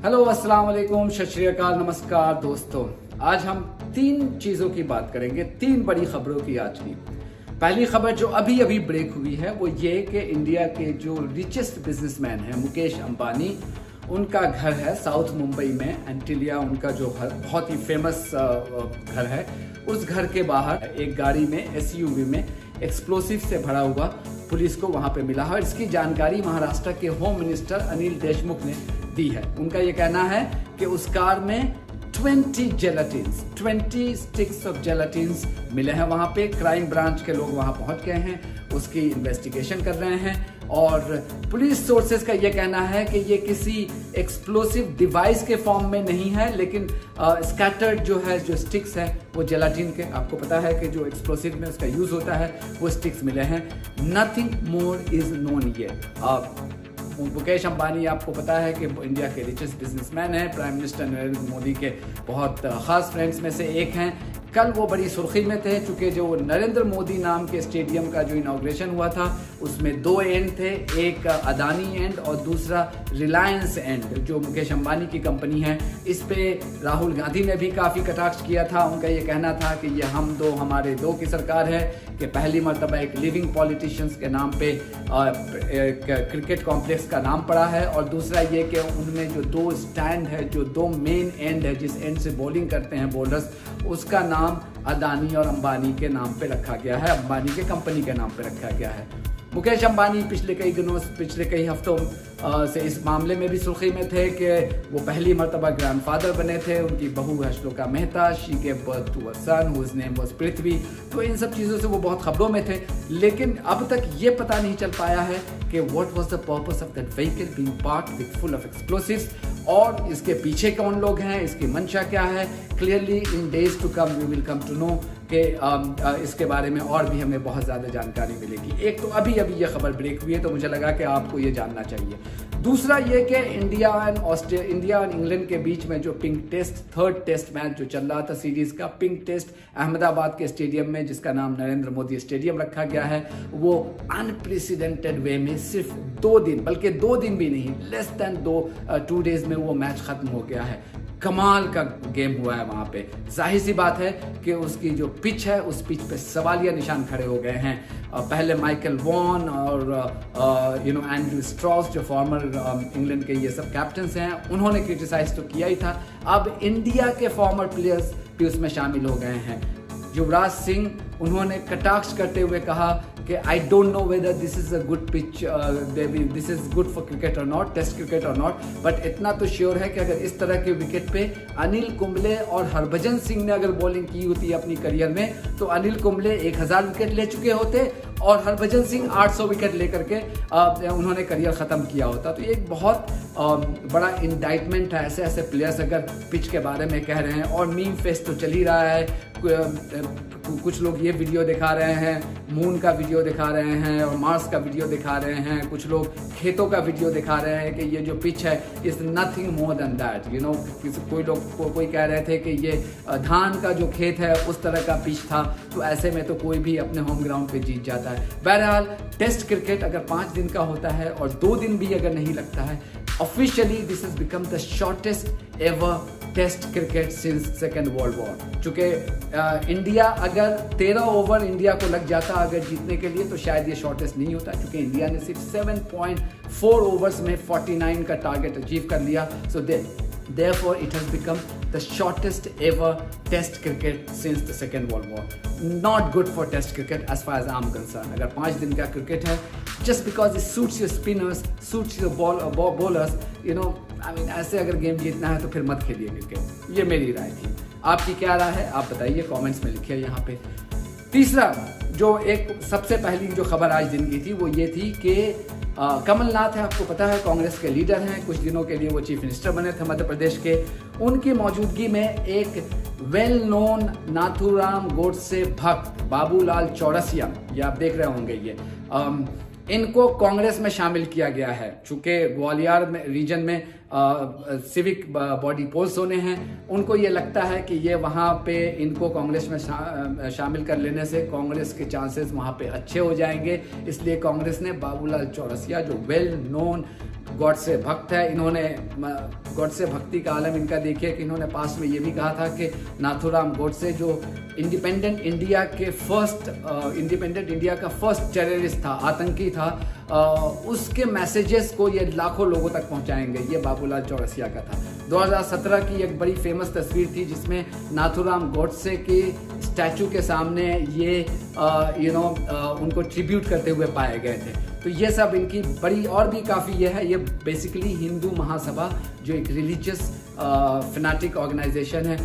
Hello, अस्सलाम वालेकुम, सत श्री अकाल, नमस्कार दोस्तों। आज हम 3 चीजों की बात करेंगे, 3 बड़ी खबरों की आज की। पहली खबर जो अभी अभी ब्रेक हुई है वो ये कि इंडिया के जो रिचेस्ट बिजनेसमैन हैं मुकेश अंबानी, उनका घर है साउथ मुंबई में एंटिलिया। उनका जो घर बहुत ही फेमस घर है, उस घर के बाहर एक गाड़ी में एसयूवी में एक्सप्लोसिव से भरा हुआ पुलिस को वहां पे मिला है। इसकी जानकारी महाराष्ट्र के होम मिनिस्टर अनिल देशमुख ने दी है। उनका ये कहना है कि उस कार में 20 स्टिक्स ऑफ जेलाटिन्स मिले हैं। वहां पे क्राइम ब्रांच के लोग वहां पहुंच गए हैं, उसकी इन्वेस्टिगेशन कर रहे हैं और पुलिस सोर्सेज का ये कहना है कि ये किसी एक्सप्लोसिव डिवाइस के फॉर्म में नहीं है, लेकिन स्कैटर्ड जो स्टिक्स है वो जेलाटिन के, आपको पता है कि जो एक्सप्लोसिव में उसका यूज होता है वो स्टिक्स मिले हैं। Nothing more is known yet. Mukesh Ambani आपको पता है कि इंडिया के रिचेस्ट बिजनेसमैन हैं, प्राइम मिनिस्टर नरेंद्र मोदी के बहुत खास फ्रेंड्स में से एक हैं। कल वो बड़ी सुर्खी में थे क्योंकि जो नरेंद्र मोदी नाम के स्टेडियम का जो इनॉग्रेशन हुआ था उसमें 2 एंड थे, एक अदानी एंड और दूसरा रिलायंस एंड जो मुकेश अंबानी की कंपनी है। इस पे राहुल गांधी ने भी काफ़ी कटाक्ष किया था। उनका ये कहना था कि ये हमारे दो की सरकार है कि पहली मर्तबा एक लिविंग पॉलिटिशियंस के नाम पे क्रिकेट कॉम्प्लेक्स का नाम पड़ा है और दूसरा ये कि उनमें जो 2 स्टैंड है, जो 2 मेन एंड है, जिस एंड से बॉलिंग करते हैं बॉलर्स, उसका नाम अदानी और अंबानी के नाम पे रखा गया है, अंबानी के कंपनी के नाम पे रखा गया है। मुकेश अंबानी पिछले कई हफ्तों से इस मामले में भी सुर्खी में थे कि वो पहली मर्तबा ग्रैंडफादर बने थे। उनकी बहू है Shloka Mehta, she gave birth to a son whose name was Prithvi. तो इन सब चीज़ों से वो बहुत खबरों में थे, लेकिन अब तक ये पता नहीं चल पाया है कि what was the purpose of that vehicle being parked with full of explosives और इसके पीछे कौन लोग हैं, इसकी मंशा क्या है। Clearly in days to come we will come to know कि इसके बारे में और भी हमें बहुत ज़्यादा जानकारी मिलेगी। एक तो अभी ये खबर ब्रेक हुई है तो मुझे लगा कि आपको ये जानना चाहिए। दूसरा ये कि इंडिया और इंग्लैंड के बीच में जो pink test 3rd test match जो चल रहा था सीरीज का, पिंक टेस्ट अहमदाबाद के स्टेडियम में जिसका नाम नरेंद्र मोदी स्टेडियम रखा गया है, वो अनप्रेसिडेंटेड वे में सिर्फ 2 दिन, बल्कि 2 दिन भी नहीं, लेस देन 2 डेज में वो मैच खत्म हो गया है। कमाल का गेम हुआ है वहां पे। जाहिर सी बात है कि उसकी जो पिच है, उस पिच पे सवालिया निशान खड़े हो गए हैं। पहले माइकल वॉन और एंड्रू स्ट्रॉस जो फॉर्मर इंग्लैंड के ये सब कैप्टन्स हैं, उन्होंने क्रिटिसाइज तो किया ही था। अब इंडिया के फॉर्मर प्लेयर्स भी उसमें शामिल हो गए हैं। युवराज सिंह, उन्होंने कटाक्ष करते हुए कहा कि I don't know whether this is a good pitch, this is good for cricket और नॉट, टेस्ट क्रिकेट और नॉट, बट इतना तो श्योर है कि अगर इस तरह के विकेट पे अनिल कुंबले और हरभजन सिंह ने अगर बॉलिंग की होती अपनी करियर में तो अनिल कुंबले 1000 विकेट ले चुके होते और हरभजन सिंह 800 विकेट लेकर के उन्होंने करियर ख़त्म किया होता। तो ये एक बहुत बड़ा इंडाइटमेंट है। ऐसे प्लेयर्स अगर पिच के बारे में कह रहे हैं और मीम फेस्ट तो चल ही रहा है। कुछ लोग ये वीडियो दिखा रहे हैं, मून का वीडियो दिखा रहे हैं और मार्स का वीडियो दिखा रहे हैं, कुछ लोग खेतों का वीडियो दिखा रहे हैं कि ये जो पिच है is nothing more than that. कोई कह रहे थे कि ये धान का जो खेत है उस तरह का पिच था, तो ऐसे में तो कोई भी अपने होम ग्राउंड पे जीत जाता है। बहरहाल टेस्ट क्रिकेट अगर 5 दिन का होता है और 2 दिन भी अगर नहीं लगता है, officially this has become the shortest ever test cricket since second world war. चूंकि इंडिया अगर 13 ओवर इंडिया को लग जाता अगर जीतने के लिए तो शायद ये शॉर्टेस्ट नहीं होता, क्योंकि इंडिया ने सिर्फ 7.4 ओवर्स में 49 का टारगेट अचीव कर लिया। सो therefore it has become the shortest ever test cricket since the second world war. Not good for test cricket as far as I'm concerned. अगर 5 दिन का क्रिकेट है, just because it suits your spinners, suits your bowlers, ऐसे अगर game जीतना है तो फिर मत खेलिए क्रिकेट। ये मेरी राय थी। आपकी क्या राय है आप बताइए, कमेंट्स में लिखिए यहाँ पे। तीसरा जो एक सबसे पहली जो खबर आज दिन की थी वो ये थी कि कमलनाथ है, आपको पता है कांग्रेस के लीडर हैं, कुछ दिनों के लिए वो चीफ मिनिस्टर बने थे मध्य प्रदेश के। उनकी मौजूदगी में एक वेल नोन नाथूराम गोडसे भक्त बाबूलाल चौरसिया, ये आप देख रहे होंगे, ये इनको कांग्रेस में शामिल किया गया है। चूंकि ग्वालियर में रीजन में सिविक बॉडी पोल्स होने हैं, उनको ये लगता है कि ये वहाँ पे इनको कांग्रेस में शामिल कर लेने से कांग्रेस के चांसेस वहाँ पे अच्छे हो जाएंगे। इसलिए कांग्रेस ने बाबूलाल चौरसिया जो वेल नोन गॉड से भक्त है। इन्होंने गॉड से भक्ति का आलम इनका देखिए कि इन्होंने पास्ट में ये भी कहा था कि नाथूराम गोडसे जो इंडिपेंडेंट इंडिया का फर्स्ट टेररिस्ट था, आतंकी था, उसके मैसेजेस को ये लाखों लोगों तक पहुंचाएंगे। ये बाबूलाल चौरसिया का था। 2017 की एक बड़ी फेमस तस्वीर थी जिसमें नाथूराम गोडसे के स्टैचू के सामने ये उनको ट्रिब्यूट करते हुए पाए गए थे। तो ये सब इनकी बड़ी और भी काफ़ी ये है। ये बेसिकली हिंदू महासभा जो एक रिलीजियस फैनाटिक ऑर्गेनाइजेशन है,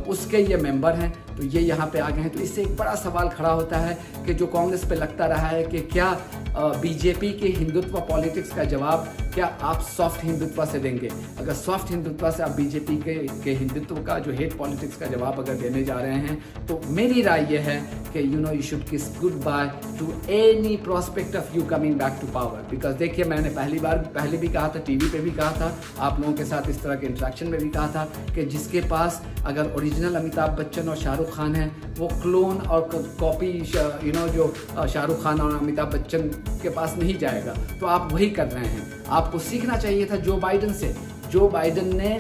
उसके ये मेंबर हैं। तो ये यहाँ पे आ गए हैं। तो इससे एक बड़ा सवाल खड़ा होता है कि जो कांग्रेस पे लगता रहा है कि क्या बीजेपी के हिंदुत्व पॉलिटिक्स का जवाब क्या आप सॉफ्ट हिंदुत्व से देंगे? अगर सॉफ्ट हिंदुत्व से आप बीजेपी के हिंदुत्व का जो हेट पॉलिटिक्स का जवाब अगर देने जा रहे हैं, तो मेरी राय ये है कि you should kiss goodbye to any prospect of you coming back to power. Because देखिए, मैंने पहले भी कहा था, टीवी पे भी कहा था, आप लोगों के साथ इस तरह के इंटरेक्शन में भी कहा था कि जिसके पास अगर ओरिजिनल अमिताभ बच्चन और शाहरुख खान है, वो क्लोन और कॉपी जो शाहरुख खान और अमिताभ बच्चन के पास नहीं जाएगा। तो आप वही कर रहे हैं। आपको सीखना चाहिए था जो बाइडन से। जो बाइडन ने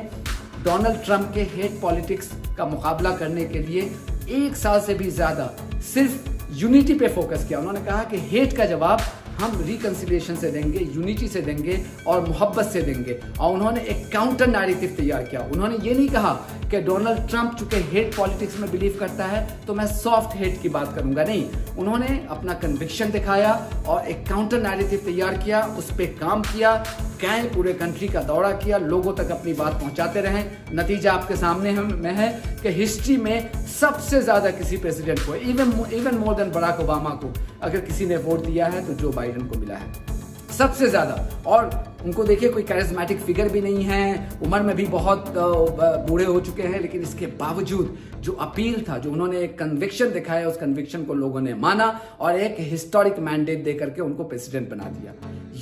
डोनाल्ड ट्रंप के हेट पॉलिटिक्स का मुकाबला करने के लिए 1 साल से भी ज्यादा सिर्फ यूनिटी पे फोकस किया। उन्होंने कहा कि हेट का जवाब हम रिकंसिलिएशन से देंगे, यूनिटी से देंगे और मोहब्बत से देंगे। और उन्होंने एक काउंटर नैरेटिव तैयार किया। उन्होंने ये नहीं कहा कि डोनाल्ड ट्रंप चूंकि हेट पॉलिटिक्स में बिलीव करता है तो मैं सॉफ्ट हेट की बात करूंगा। नहीं, उन्होंने अपना कन्विक्शन दिखाया और एक काउंटर नैरेटिव तैयार किया, उस पर काम किया, कैन पूरे कंट्री का दौरा किया, लोगों तक अपनी बात पहुंचाते रहे। नतीजा आपके सामने में है कि हिस्ट्री में सबसे ज्यादा किसी प्रेसिडेंट को, even more than Barack Obama को, अगर किसी ने वोट दिया है तो जो बाइडन को मिला है सबसे ज्यादा। और उनको देखिए, कोई कैरिज्मेटिक फिगर भी नहीं है, उम्र में भी बहुत बूढ़े हो चुके हैं, लेकिन इसके बावजूद जो अपील था, जो उन्होंने एक कन्विक्शन दिखाया, उस कन्विक्शन को लोगों ने माना और एक हिस्टोरिक मैंडेट दे करके उनको प्रेसिडेंट बना दिया।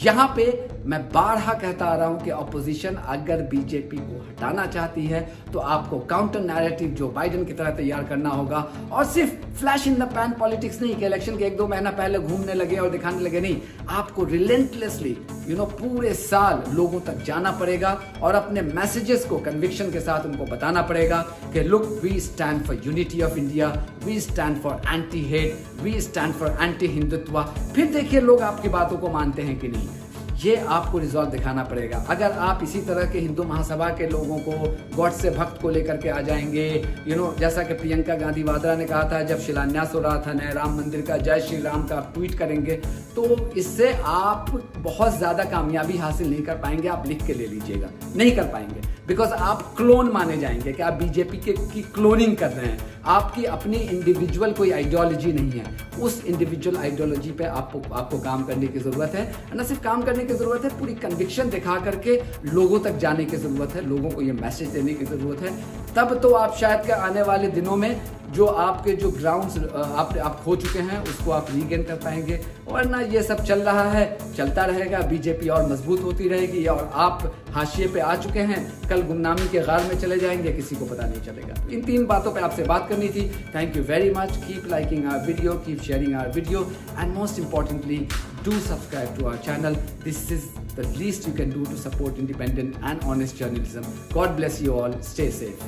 यहां पे मैं बारहा कहता आ रहा हूं कि ऑपोजिशन अगर बीजेपी को हटाना चाहती है तो आपको काउंटर नैरेटिव जो बाइडन की तरह तैयार करना होगा। और सिर्फ flash in the pan politics नहीं कि इलेक्शन के 1-2 महीना पहले घूमने लगे और दिखाने लगे, नहीं, आपको रिलेंटलेसली पूरे साल लोगों तक जाना पड़ेगा और अपने मैसेजेस को कन्विक्शन के साथ उनको बताना पड़ेगा कि look, we stand for unity of India, we stand for anti hate, we stand for anti Hindutva. फिर देखिए लोग आपकी बातों को मानते हैं कि नहीं। ये आपको रिजॉल्व दिखाना पड़ेगा। अगर आप इसी तरह के हिंदू महासभा के लोगों को, गॉड से भक्त को लेकर के आ जाएंगे, जैसा कि प्रियंका गांधी वाड्रा ने कहा था जब शिलान्यास हो रहा था नए राम मंदिर का, जय श्री राम का आप ट्वीट करेंगे, तो इससे आप बहुत ज्यादा कामयाबी हासिल नहीं कर पाएंगे। आप लिख के ले लीजिएगा, नहीं कर पाएंगे, बिकॉज आप क्लोन माने जाएंगे कि आप बीजेपी की क्लोनिंग कर रहे हैं। आपकी अपनी इंडिविजुअल कोई आइडियोलॉजी नहीं है। उस इंडिविजुअल आइडियोलॉजी पे आपको काम करने की जरूरत है। न सिर्फ काम करने की जरूरत है, पूरी कन्विक्शन दिखा करके लोगों तक जाने की जरूरत है, लोगों को ये मैसेज देने की जरूरत है। तब तो आप शायद के आने वाले दिनों में जो आपके जो ग्राउंड्स आप खो चुके हैं उसको आप रीगेन कर पाएंगे। वरना ये सब चल रहा है, चलता रहेगा, बीजेपी और मजबूत होती रहेगी और आप हाशिए पे आ चुके हैं, कल गुमनामी के गार में चले जाएंगे, किसी को पता नहीं चलेगा। इन 3 बातों पे आपसे बात करनी थी। Thank you very much. Keep liking our video, keep sharing our video and most importantly do subscribe to our channel. This is the least you can do to support independent and honest journalism. God bless you all. Stay safe.